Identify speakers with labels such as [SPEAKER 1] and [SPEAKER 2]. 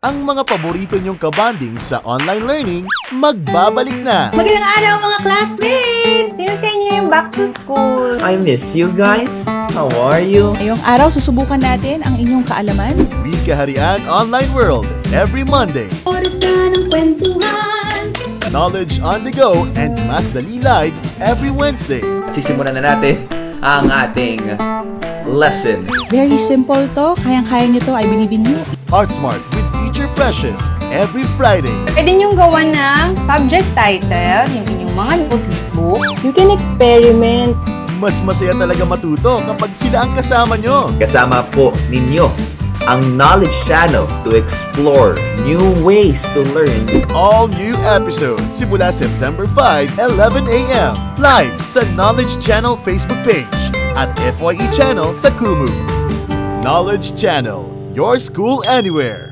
[SPEAKER 1] Ang mga paborito nyong kabanding sa online learning, magbabalik na!
[SPEAKER 2] Magandang araw mga classmates! Sino sa inyo yung back to school?
[SPEAKER 3] I miss you guys. How are you?
[SPEAKER 4] Ngayong araw, susubukan natin ang inyong kaalaman.
[SPEAKER 1] Wikaharian Online World every Monday.
[SPEAKER 2] Oras na ng kwentuhan!
[SPEAKER 1] Knowledge on the go and Math Dali Live every Wednesday.
[SPEAKER 3] Sisimulan na natin ang ating lesson.
[SPEAKER 4] Very simple to. Kayang-kaya nyo to. I believe in you.
[SPEAKER 1] Art Smart with Teacher Precious every Friday.
[SPEAKER 2] Pwede niyong gawan ng subject title, yung inyong mga notebook.
[SPEAKER 5] You can experiment.
[SPEAKER 1] Mas masaya talaga matuto kapag sila ang kasama nyo.
[SPEAKER 3] Kasama po ninyo ang Knowledge Channel to explore new ways to learn.
[SPEAKER 1] All new episodes simula September 5, 11 a.m. Live sa Knowledge Channel Facebook page at FYE Channel sa Kumu. Knowledge Channel, your school anywhere.